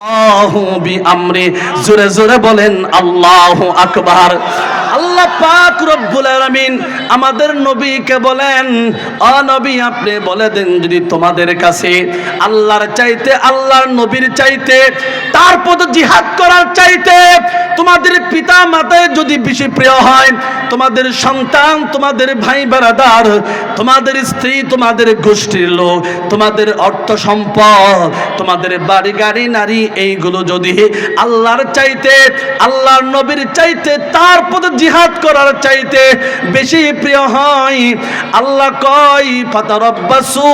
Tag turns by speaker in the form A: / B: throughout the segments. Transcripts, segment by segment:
A: বিআমরি, জোরে জোরে বলেন আল্লাহু আকবার। আল্লাহ পাক রব্বুল আলামিন আমাদের নবীকে বলেন, ও নবী আপনি বলে দেন যদি তোমাদের কাছে আল্লাহর চাইতে, আল্লাহর নবীর চাইতে, তার পথে জিহাদ করার চাইতে তোমাদের পিতা মাতায় যদি বেশি প্রিয় হয়, তোমাদের সন্তান, তোমাদের ভাই বারাদার, তোমাদের স্ত্রী, তোমাদের গোষ্ঠীর লোক, তোমাদের অর্থ সম্পদ, তোমাদের বাড়ি গাড়ি নারী, এইগুলো যদি আল্লাহর চাইতে, আল্লাহর নবীর চাইতে, তার পথে জিহাদ করার চাইতে বেশি প্রিয় হয়, আল্লাহ কয় ফাতারাব্বাসু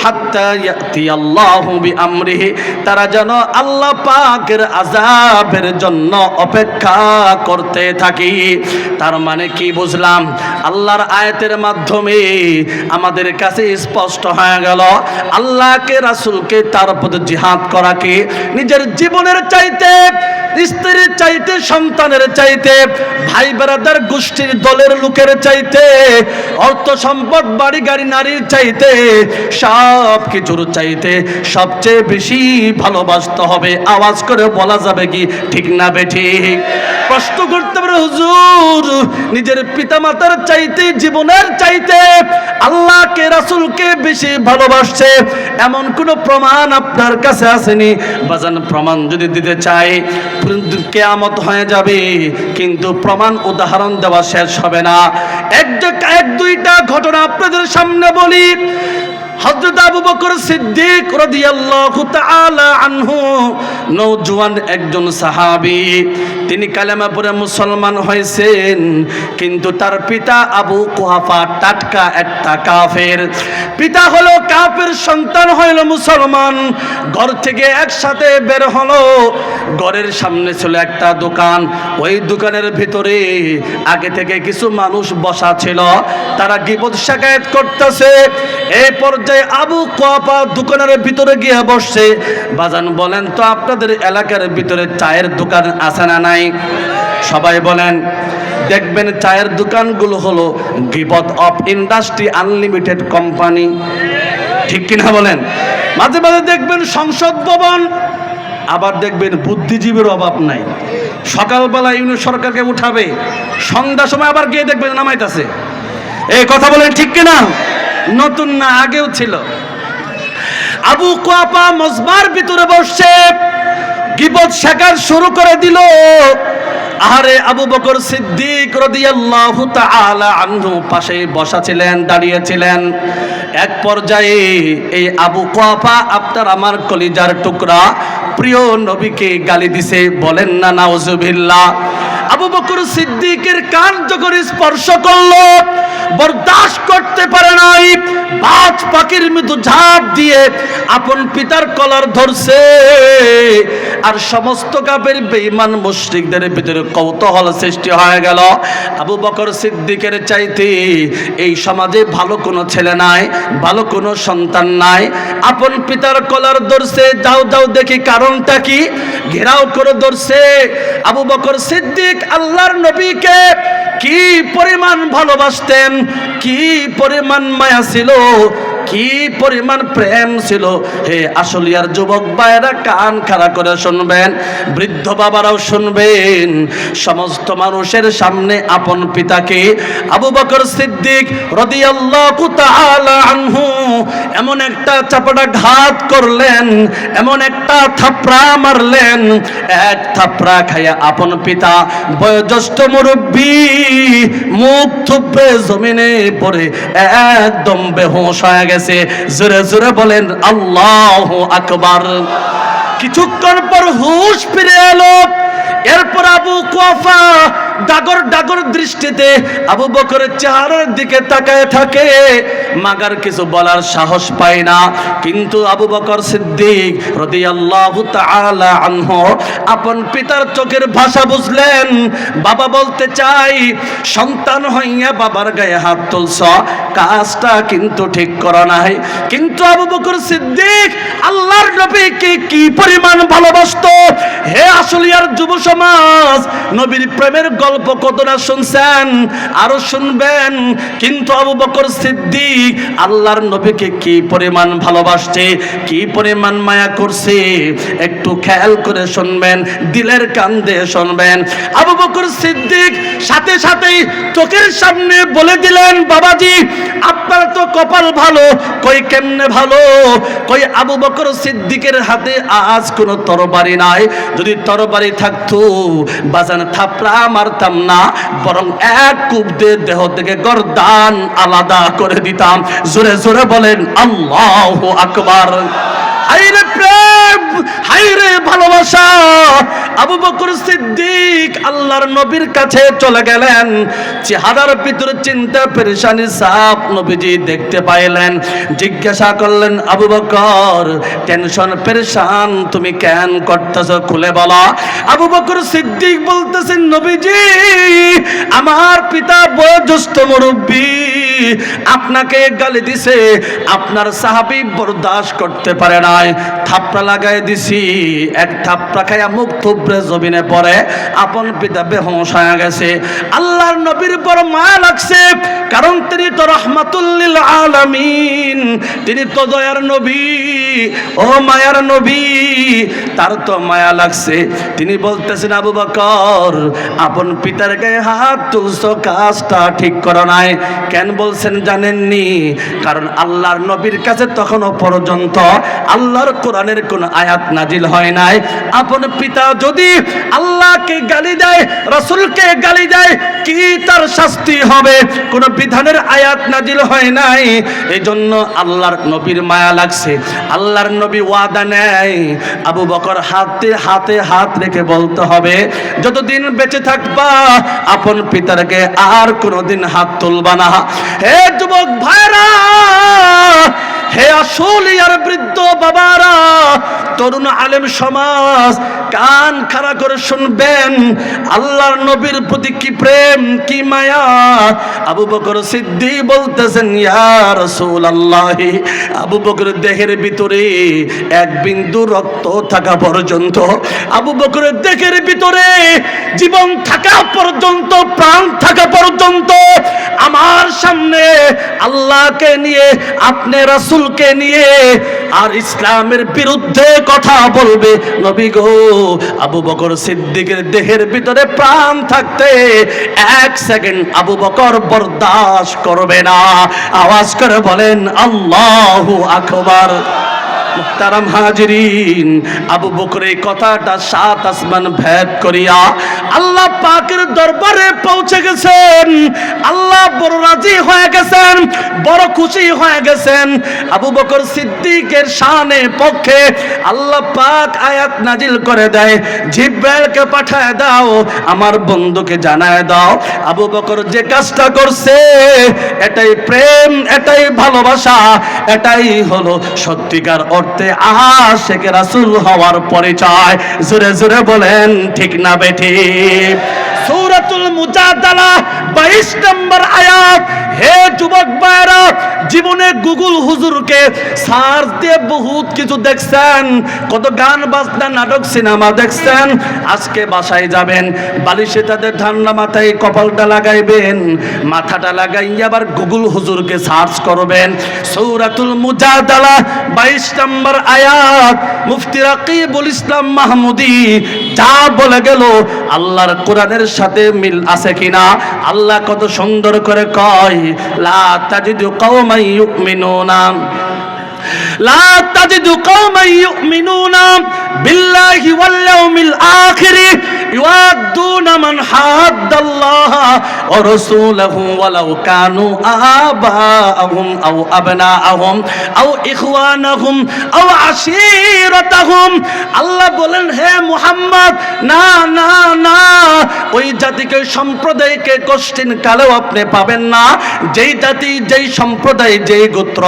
A: হাত্তা ইয়াতি আল্লাহু বিআমরিহি, তারা যেন আল্লাহ পাকের আযাবের জন্য অপেক্ষা করতে থাকি। তার মানে কি বুঝলাম? আল্লাহর আয়াতের মাধ্যমে আমাদের কাছে স্পষ্ট হয়ে গেল আল্লাহকে, রাসূলকে, তার পথে জিহাদ করাকে নিজের জীবনের চাইতে, স্ত্রীর চাইতে, সন্তানের চাইতে, ভাই বেরাদার গোষ্ঠীর দলের লোকের চাইতে, অর্থ সম্পদ, বাড়ি গাড়ি নারীর চাইতে, সব কিছুর চাইতে সবচেয়ে বেশি ভালোবাসতে হবে। আওয়াজ করে বলা যাবে কি ঠিক না বেঠিক? প্রশ্ন করতে পারে হুজুর, নিজের পিতামাতার চাইতে, জীবনের চাইতে আল্লাহকে, রাসূলকে বেশি ভালোবাসছে এমন কোন প্রমাণ আপনার কাছে আসেনি? বাজান প্রমাণ যদি দিতে চাই কিয়ামত হয়ে যাবে, কিন্তু প্রমাণ উদাহরণ দেওয়া শেষ হবে না। এক দুইটা ঘটনা আপনাদের সামনে বলি। হযরত আবু বকর সিদ্দিক রাদিয়াল্লাহু তাআলা আনহু নওজোয়ান একজন সাহাবী, তিনি কালেমা পড়ে মুসলমান হয়েছেন, কিন্তু তার পিতা আবু কুহাফা টাটকা একটা কাফের। পিতা হলো কাফের, সন্তান হলো মুসলমান। ঘর থেকে একসাথে বের হলো, ঘরের সামনে ছিল একটা দোকান, ওই দোকানের ভিতরে আগে থেকে কিছু মানুষ বসা ছিল, তারা গীবত শিকায়েত করতেছে। এই পর্যায়ে আবু কুহাফা দোকানের ভিতরে গিয়ে বসছে। বাজান বলেন তো আপনাদের এলাকার ভিতরে চায়ের দোকান আছে না নাই? সবাই বলেন। দেখবেন চায়ের দোকানগুলো হলো গীবত অফ ইন্ডাস্ট্রি আনলিমিটেড কোম্পানি, ঠিক কিনা বলেন? মাঝে মাঝে দেখবেন সংসদ ভবন, আবার দেখবেন বুদ্ধিজীবীর অভাব নাই। সকালবেলা ইউনিয়ন সরকারকে উঠাবে, সন্ধ্যার সময় আবার গিয়ে দেখবেন নামাইতেছে। এই কথা বলেন ঠিক কিনা? নতুন না, আগেও ছিল। আবু কুহাফা মজমার ভিতরে বসে গীবত শিকার শুরু করে দিল। আরে আবু বকর সিদ্দিক রাদিয়াল্লাহু তাআলা আনহু পাশে বসা ছিলেন, দাঁড়িয়ে ছিলেন। এক পর্যায়ে এই আবু কুহাফা, আপনার আমার কলিজার টুকরা প্রিয় নবীকে গালি দিছে, বলেন না নাউজুবিল্লাহ। আবু বকর সিদ্দিকের কান যখন স্পর্শ করলো, বরদাস্ত করতে পারে নাই, বাজ পাখির মতো ঝাঁপ দিয়ে আপন পিতার কলার ধরছে। আর সমস্ত কাফের বেঈমান মুশরিকদের ভিতরে কৌতূহল সৃষ্টি হয়ে গেল, আবু বকর সিদ্দিকের চাইতে এই সমাজে ভালো কোনো ছেলে নাই, ভালো কোনো সন্তান নাই। আপন পিতার কলার ধরছে, যাও যাও দেখি কারণটা কি। ঘেরাও করে ধরছে। আবু বকর সিদ্দিক আল্লাহর নবীকে কি পরিমাণ ভালোবাসতেন, কি পরিমাণ মায়া ছিল, কি পরিমাণ প্রেম ছিল। হে আসলিয়ার যুবক ভাইরা কান খাড়া করে শুনবেন, বৃদ্ধ বাবারাও শুনবেন। সমস্ত মানুষের সামনে আপন পিতাকে আবু বকর সিদ্দিক রাদিয়াল্লাহু তাআলা আনহু এমন একটা চাপড়া ঘাত করলেন, এমন একটা থাপড়া মারলেন, এক থাপড়া খাইয়া আপন পিতা বয়োজ্যেষ্ঠ মুরব্বী মুখ থুবড়ে জমিনে পড়ে একদম বেহুঁশ হয়ে গেছে। জোরে জোরে বলেন আল্লাহু আকবার। কিছুক্ষণ পর হুঁশ ফিরে এলো। এরপর আবু কুহাফা ডাগর ডাগর দৃষ্টিতে আবু বকরের চেহারার দিকে তাকায় থাকে, মাগার কিছু বলার সাহস পায় না। কিন্তু আবু বকর সিদ্দিক রাদিয়াল্লাহু তাআলা আনহু আপন পিতার চোখের ভাষা বুঝলেন। বাবা বলতে চাই, সন্তান হইয়া বাবার গায়ে হাত তুলছ, কাজটা কিন্তু ঠিক করা নাই। কিন্তু আবু বকর সিদ্দিক আল্লাহর নবীকে কি পরিমাণ ভালোবাসতো। হে আসলিয়ার যুব সমাজ, নবীর প্রেমের গল্প কতটা শুনছেন, আরো শুনবেন। কিন্তু আবু বকর সিদ্দিক আল্লাহর নবীকে কি পরিমাণ ভালোবাসছে, কি পরিমাণ মায়া করছে, একটু খেয়াল করে শুনবেন, দিলের কান দিয়ে শুনবেন। আবু বকর সিদ্দিক সাথে সাথেই চোখের সামনে বলে দিলেন, বাবাজি আপনার তো কপাল ভালো। কই কেমনে ভালো? কই আবু বকর সিদ্দিকের হাতে আজ কোনো তরবারি নাই। যদি তরবারি থাকতো বাজান থাপড়া মারতাম না, বরং এক কূপ দিয়ে দেহ থেকে গর্দান আলাদা করে দিতাম। জোরে জোরে বলেন আল্লাহু আকবার। হায়রে প্রেম, হায়রে ভালোবাসা। আবু বকর সিদ্দিক আল্লাহর নবীর কাছে চলে গেলেন। চেহারার ভিতরে চিন্তা পেরেশানি ছাপ নবীজি দেখতে পাইলেন। জিজ্ঞাসা করলেন, আবু বকর টেনশন পেরেশান তুমি কেন করতেছো, খুলে বলো। আবু বকর সিদ্দিক বলতেছেন, নবীজি আমার পিতা বয়োজ্যেষ্ঠ মুরব্বী, আপনাকে গালি দিছে, আপনার সাহাবী বরদাস্ত করতে পারে নাই, থাপড়া লাগাই দিছি। এক থাপড়া খাইয়া মুখ থুবড়ে জমিনে পড়ে আপন পিতা বেহুঁশ হয়ে গেছে। আল্লাহর নবীর বড় মায়া লাগছে, কারণ তিনি তো রাহমাতুল লিল আলামিন, তিনি তো দয়ার নবী, ও মায়ার নবী, তার তো মায়া লাগছে। তিনি বলতেছেন, আবু বকর আপন পিতার গায়ে হাত তুলছো, কাজটা ঠিক করো নাই। কেন বলছেন জানেননি? কারণ আল্লাহর নবীর কাছে তখনও পর্যন্ত আল্লাহর কোরআনের কোন আয়াত নাজিল হয় নাই। আপন পিতা যদি আল্লাহকে গালি দেয়, রাসূলকে গালি দেয়, কি তার শাস্তি হবে? কোন বিধানের আয়াত নাজিল হয় নাই। এজন্য আল্লাহর নবীর মায়া লাগছে। আল্লাহর নবী ওয়াদা নেয়, আবু বকর হাতে হাতে হাত রেখে বলতে হবে, যতদিন বেঁচে থাকবা আপন পিতারকে আর কোনোদিন হাত তুলবা না। হে যুবক ভাইরা, হে আসলিয়ার বৃদ্ধ বাবারা, তরুণ আলেম সমাজ, কান খাড়া করে শুনবেন। আল্লাহর নবীর প্রতি কি প্রেম, কি মায়া। আবু বকর সিদ্দিক বলতেছেন, ইয়া রাসূলুল্লাহ, আবু বকর দেহের ভিতরে এক বিন্দু রক্ত থাকা পর্যন্ত, আবু বকরের দেহের ভিতরে জীবন থাকা পর্যন্ত, প্রাণ থাকা পর্যন্ত আমার সামনে আল্লাহকে নিয়ে, আপনি রাসূলকে নিয়ে আর ইসলামের বিরুদ্ধে কথা বলবে নবী গো। আবু বকর সিদ্দিকের দেহের ভিতরে প্রাণ থাকতে এক সেকেন্ড আবু বকর বরদাস্ত করবে না। আওয়াজ করে বলেন আল্লাহু আকবার। মুহতারাম হাজিরিন, আবু বকর এই কথাটা সাত আসমান ভেদ করিয়া আল্লাহ পাকের দরবারে পৌঁছে গেছেন। আল্লাহ বড় রাজি হয়ে গেছেন, বড় খুশি হয়ে গেছেন। আবু বকর সিদ্দিকের শানে পক্ষে আল্লাহ পাক আয়াত নাজিল করে দেয়, জিব্রাইলকে পাঠায় দাও, আমার বন্ধুকে জানায় দাও আবু বকর যে কাজটা করছে এটাই প্রেম, এটাই ভালোবাসা, এটাই হলো সত্যিকার অর্থে আশিকে রাসূল হওয়ার পরিচয়। জোরে জোরে বলেন ঠিক না বেঠিক? সূরাতুল মুজাদালা 22 নম্বর আয়াত। হে যুবক ভাইরা, জীবনে গুগল হুজুরকে সার্চ দিয়ে বহুত কিছু দেখছেন, কত গান বাজনা নাটক সিনেমা দেখছেন। আজকে বাসায় যাবেন, বালিশে তাদের ঠান্ডা মাথায় কপালটা লাগাইবেন, মাথাটা লাগাইয়া আবার গুগল হুজুরকে সার্চ করবেন। সূরাতুল মুজাদালা 22 নম্বর আয়াত। মুফতি রাকিবুল ইসলাম মাহমুদি যা বলে গেল আল্লাহর কোরআনের সাথে মিল আছে কিনা। আল্লাহ কত সুন্দর করে কয়, লা তাজিদু কওমান ইউমিনুনা, লা তাজিদু কওমান ইউমিনুনা বিল্লাহি ওয়াল ইয়াউমিল আখির ইউআদ্দুনা মান হাদ্দাল্লাহ ওয়া রাসূলাহু ওয়ালাউ কানু আবাআহুম আও আবনাআহুম আও ইখওয়ানাহুম আও আশীরাতাহুম। আল্লাহ বলেন, হে মুহাম্মদ, না না না, ওই জাতিকে, সম্প্রদায়কে কোশ্চিন কালেও আপনি পাবেন না যেই জাতি, যেই সম্প্রদায়, যেই গোত্র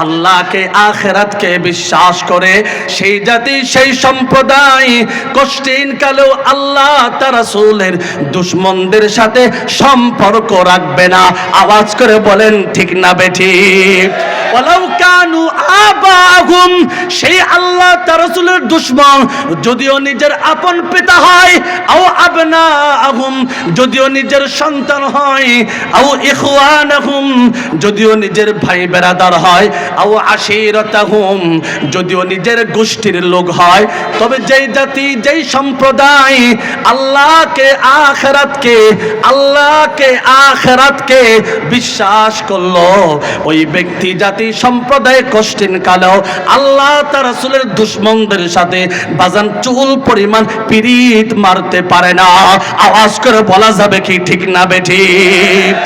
A: আল্লাহকে আখিরাতকে বিশ্বাস করে, সেই জাতি, সেই সম্প্রদায় কোশ্চিন কালেও আল্লাহ তার রাসূলের দুশমনদের সাথে সম্পর্ক রাখবে না। আওয়াজ করে বলেন ঠিক না বেঠিক? ওয়ালাউ কানু আবাহুম, সেই আল্লাহ তার রাসূলের দুশমন যদিও নিজের আপন পিতা হয়, আও আবনাহুম, যদিও নিজের সন্তান হয়, আও ইখওয়ানাহুম, যদিও নিজের ভাই বেরাদার হয়, আও আশিরাতাহুম, যদিও নিজের গোষ্ঠীর লোক হয়, তবে যেই জাতি যেই সম্প্রদায় আল্লাহকে আখিরাতকে বিশ্বাস করলো, ওই ব্যক্তি জাতি সম্প্রদায় কষ্টিন কালেও আল্লাহ তার রাসূলের দুশমনদের সাথে বাজান চুল পরিমাণ পিরিত মারতে পারে না। আওয়াজ করে বলা যাবে কি ঠিক না বেঠিক?